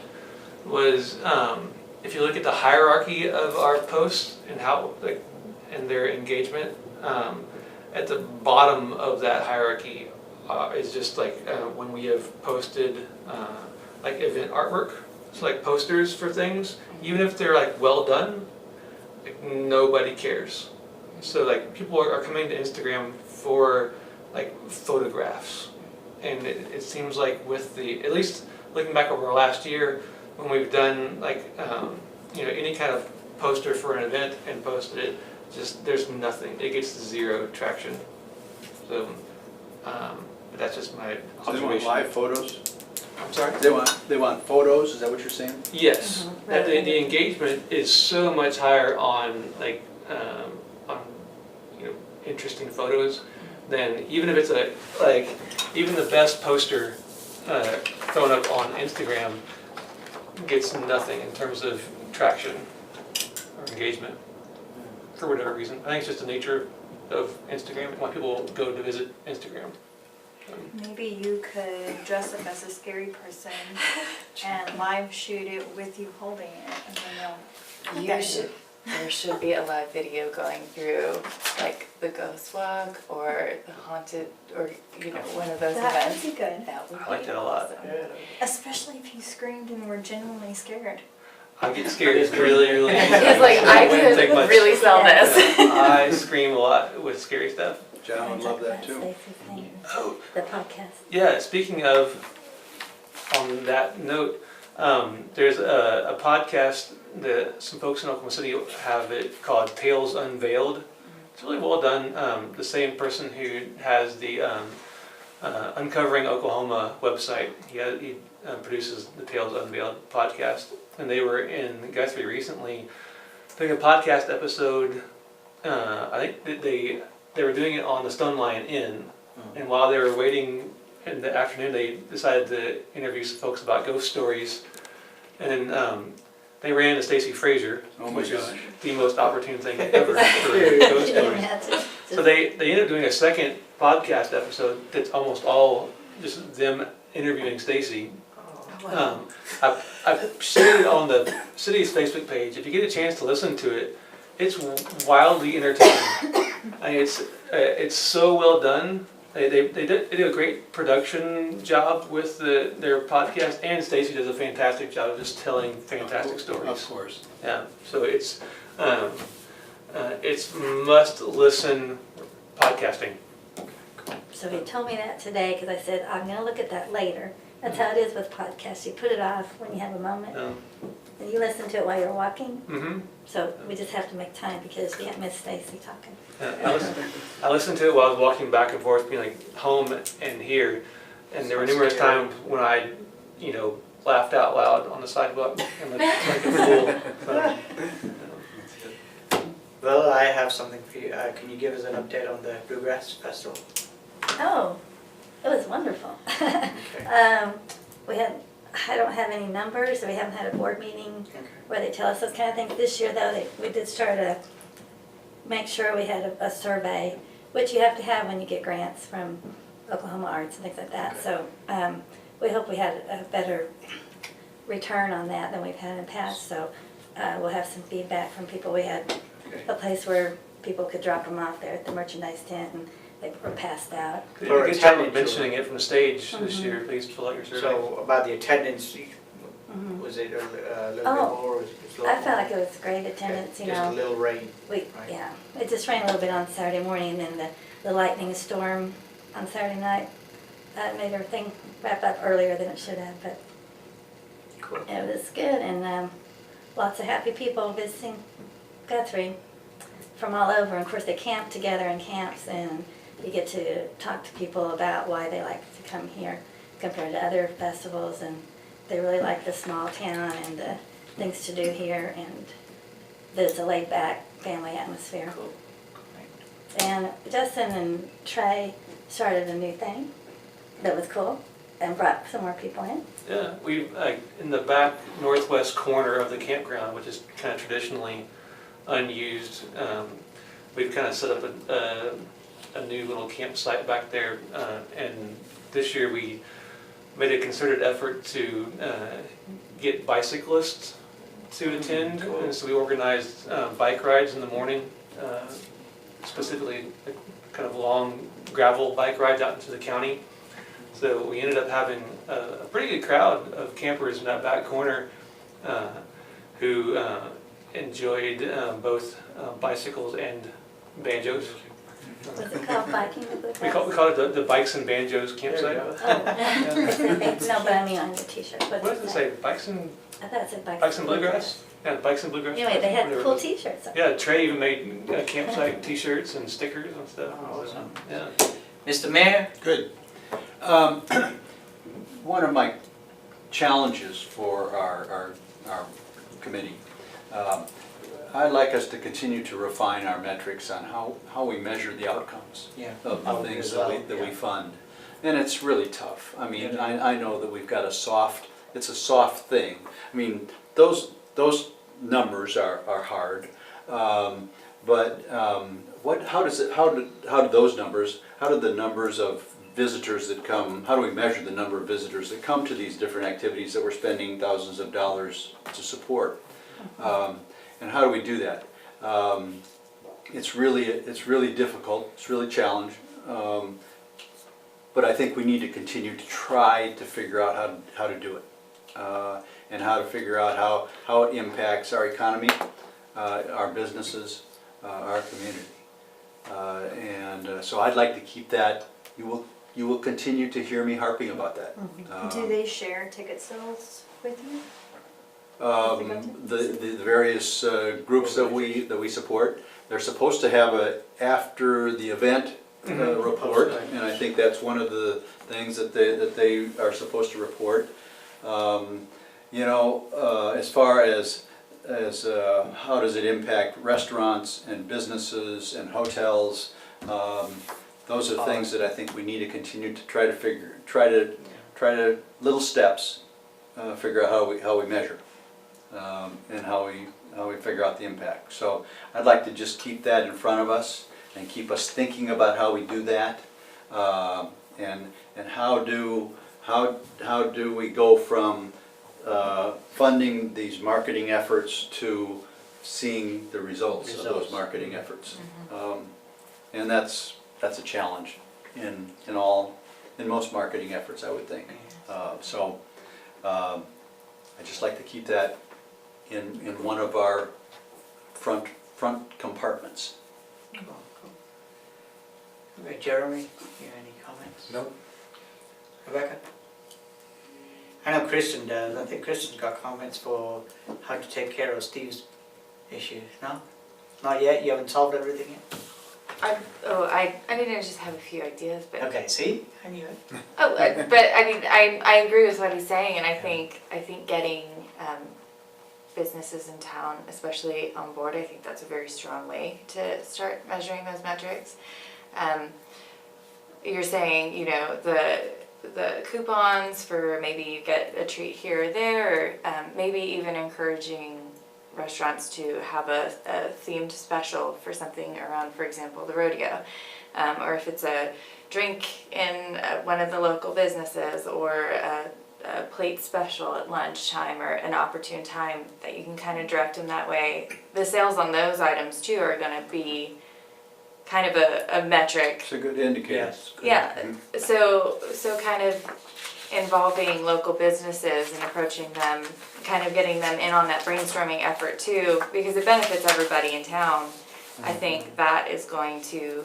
was if you look at the hierarchy of our posts and how and their engagement, at the bottom of that hierarchy is just like when we have posted like event artwork, so like posters for things, even if they're like well done, like nobody cares. So like people are coming to Instagram for like photographs, and it seems like with at least looking back over last year when we've done like any kind of poster for an event and posted it, just there's nothing. It gets zero traction. So but that's just my So they want observation. live photos? I'm sorry? They want photos, is that what you're saying? Yes, that the engagement is so much higher on like on interesting photos than even if it's even the best poster thrown up on Instagram gets nothing in terms of traction or engagement for whatever reason. I think it's just the nature of Instagram and why people go to visit Instagram. Maybe you could dress up as a scary person and live shoot it with you holding it, and then There should be a live video going through like the ghost walk or the haunted or one of those that events. would be good. That would I like be that a lot. awesome. Especially if you screamed and were genuinely scared. I get scared really easy. He's like, I wouldn't take could much. really sell this. I scream a lot with scary stuff. John would love that too. Stacey's thing, Oh, the podcast. yeah, speaking of on that note, there's a podcast that some folks in Oklahoma City have it called Tales Unveiled. It's really well done. The same person who has the Uncovering Oklahoma website, he produces the Tales Unveiled podcast. And they were in Guthrie recently doing a podcast episode. I think they were doing it on the Stone Lion Inn. And while they were waiting in the afternoon, they decided to interview some folks about ghost stories. And they ran into Stacy Fraser, which is the most opportune thing ever for ghost stories. So they ended up doing a second podcast episode that's almost all just them interviewing Stacy. I've shared it on the city's Facebook page. If you get a chance to listen to it, it's wildly entertaining. I mean, it's so well done. They do a great production job with their podcast, and Stacy does a fantastic job of just telling fantastic stories. Of course. Yeah, so it's must listen podcasting. So he told me that today, because I said, I'm gonna look at that later. That's how it is with podcasts. You put it off when you have a moment, and you listen to it while you're walking. Mm-hmm. So we just have to make time, because we can't miss Stacy talking. I listened to it while I was walking back and forth, being like home and here, and there were numerous times when I, laughed out loud on the sidewalk and like a fool. So, Well, I have something for you. Can you give us an update on the Bluegrass Festival? Oh, it was wonderful. Okay. I don't have any numbers, so we haven't had a board meeting where they tell us those kind of things. This year, though, we did start to make sure we had a survey, which you have to have when you get grants from Oklahoma Arts and things like that. So we hope we had a better return on that than we've had in the past. So we'll have some feedback from people. We had a place where people could drop them off there at the merchandise tent, and they were passed out. you did a good job of mentioning it from the stage this year. Please fill out your survey. So about the attendance, was it a little bit more? Or was it I felt like it was great attendance, Just a little rain. Yeah, it just rained a little bit on Saturday morning, and then the lightning storm on Saturday night made everything wrap up earlier than it should have, but Cool. it was good, and lots of happy people visiting Guthrie from all over. And of course, they camp together in camps, and you get to talk to people about why they like to come here compared to other festivals, and they really like the small town and the things to do here, and there's a laid-back family atmosphere. Cool. And Justin and Trey started a new thing that was cool and brought some more people in. Yeah, we in the back northwest corner of the campground, which is kind of traditionally unused. We've kind of set up a new little campsite back there, and this year we made a concerted effort to get bicyclists to attend, and so we organized bike rides in the morning, specifically kind of long gravel bike rides out into the county. So we ended up having a pretty good crowd of campers in that back corner who enjoyed both bicycles and banjos. Was it called Biking the Bluegrass? We call it the Bikes and Banjos campsite. No, but I mean on the t-shirt. What does it say? Bikes and I thought it said Bikes and Bluegrass? Yeah, Bikes and Bluegrass. Anyway, they had Whatever. cool t-shirts. Yeah, Trey even made campsite t-shirts and stickers and stuff. Oh, awesome. Yeah. Mr. Mayor? Good. One of my challenges for our committee, I'd like us to continue to refine our metrics on how we measure the outcomes Yeah. of the things that we fund. And it's really tough. I mean, Yeah. I know that we've got it's a soft thing. I mean, those numbers are hard. But how do the numbers of visitors that come, how do we measure the number of visitors that come to these different activities that we're spending thousands of dollars to support? And how do we do that? It's really difficult, it's really challenging. But I think we need to continue to try to figure out how to do it. And how to figure out how it impacts our economy, our businesses, our community. So I'd like to keep that. you will continue to hear me harping about that. Do they share ticket sales with you? The various groups that we support, they're supposed to have a after the event report, and I think that's one of the things that they are supposed to report. You know, as far as how does it impact restaurants and businesses and hotels, those are things that I think we need to continue to try to little steps, figure out how we measure, and how we figure out the impact. So I'd like to just keep that in front of us and keep us thinking about how we do that, and how do we go from funding these marketing efforts to seeing the results of those marketing efforts. And that's a challenge in most marketing efforts, I would think. So I just like to keep that in one of our front compartments. Cool. Okay, Jeremy, you have any comments? Nope. Rebecca? I know Kristen does. I think Kristen's got comments for how to take care of Steve's issues. No? Not yet? You haven't solved everything yet? I mean, I just have a few ideas, but. Okay, see? I knew it. But I mean, I agree with what he's saying, and I think getting businesses in town, especially on board, I think that's a very strong way to start measuring those metrics. You're saying, you know, the coupons for maybe you get a treat here or there, or maybe even encouraging restaurants to have a themed special for something around, for example, the rodeo, or if it's a drink in one of the local businesses, or a plate special at lunchtime, or an opportune time that you can kind of direct them that way. The sales on those items too are going to be kind of a metric. It's a good indicator. Yes. Good. Yeah, so kind of involving local businesses and approaching them, kind of getting them in on that brainstorming effort too, because it benefits everybody in town. I think that is going to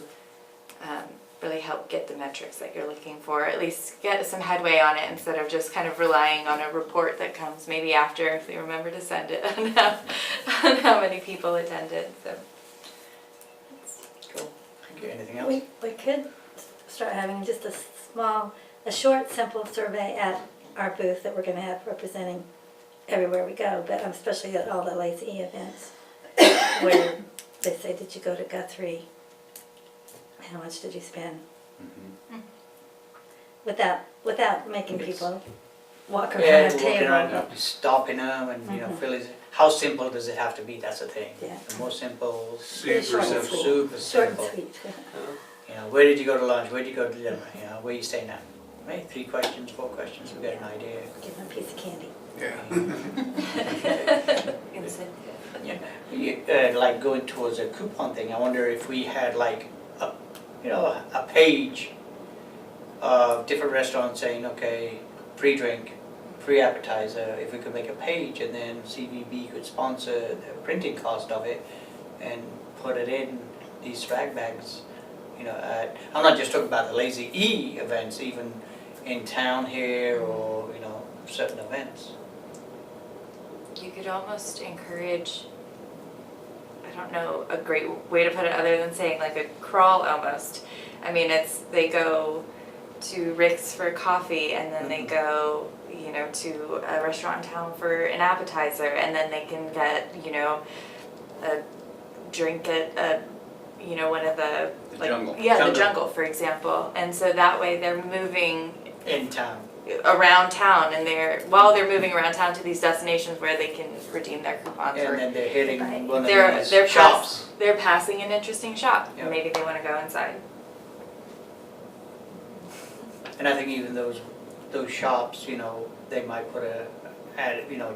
really help get the metrics that you're looking for, at least get some headway on it instead of just kind of relying on a report that comes maybe after, if they remember to send it, on how many people attended. So. Cool. Thank you. Anything else? We could start having just a short, simple survey at our booth that we're gonna have representing everywhere we go, but especially at all the Lazy events, where they say, did you go to Guthrie? How much did you spend? Without making people walk around Yeah, the walking table. around, stopping them, and you know, Philly's. How simple does it have to be? That's the thing. Yeah. The more simple, Super Short and simple. sweet. super Short and simple. sweet. You know, where did you go to lunch? Where did you go to dinner? You know, where are you staying at? Maybe 3 questions, 4 questions. We get an idea. Give them a piece of candy. Incentive. Yeah. Like going towards a coupon thing. I wonder if we had like a page of different restaurants saying, okay, free-drink, free appetizer. If we could make a page, and then CVB could sponsor the printing cost of it and put it in these swag bags. You know, I'm not just talking about the Lazy E events, even in town here, or you know, certain events. You could almost encourage, I don't know a great way to put it other than saying like a crawl almost. I mean, they go to Rick's for coffee, and then they go, you know, to a restaurant in town for an appetizer, and then they can get, you know, a drink at you know, one of the like, Jungle. the Jungle, for example. And so that way they're moving In town. around town, and while they're moving around town to these destinations where they can redeem their coupons. And then they're hitting Right. one of They're these shops. they're passing an interesting shop, Yeah. and maybe they want to go inside. And I think even those shops, you know, they might put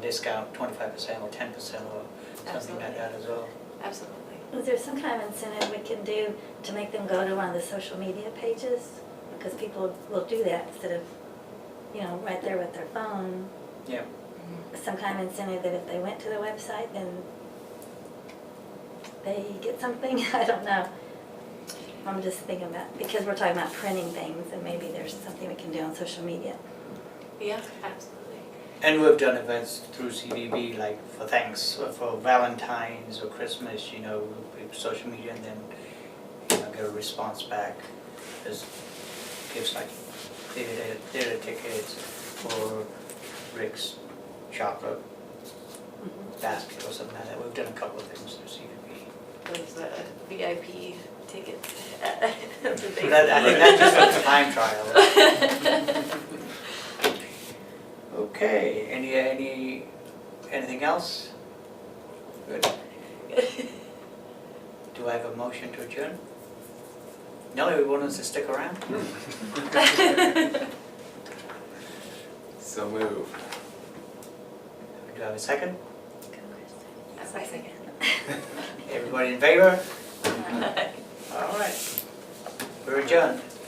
discount 25% or 10% or something Absolutely. like that as well. Absolutely. Is there some kind of incentive we can do to make them go to one of the social media pages? Because people will do that instead of, you know, right there with their phone. Yeah. Some kind of incentive that if they went to the website, then they get something. I don't know. I'm just thinking about, because we're talking about printing things, and maybe there's something we can do on social media. Yeah, absolutely. And we've done events through CVB, like for Valentine's or Christmas, you know, with social media, and then, you know, get a response back. There's gifts like theater tickets or Rick's chocolate basket or something like that. We've done a couple of things through CVB. Those VIP tickets. I think that's just for the time trial. Okay, anything else? Good. Do I have a motion to adjourn? No, everyone wants to stick around? So move. Do I have a second? That's my second. Everybody in favor? All right, we're adjourned.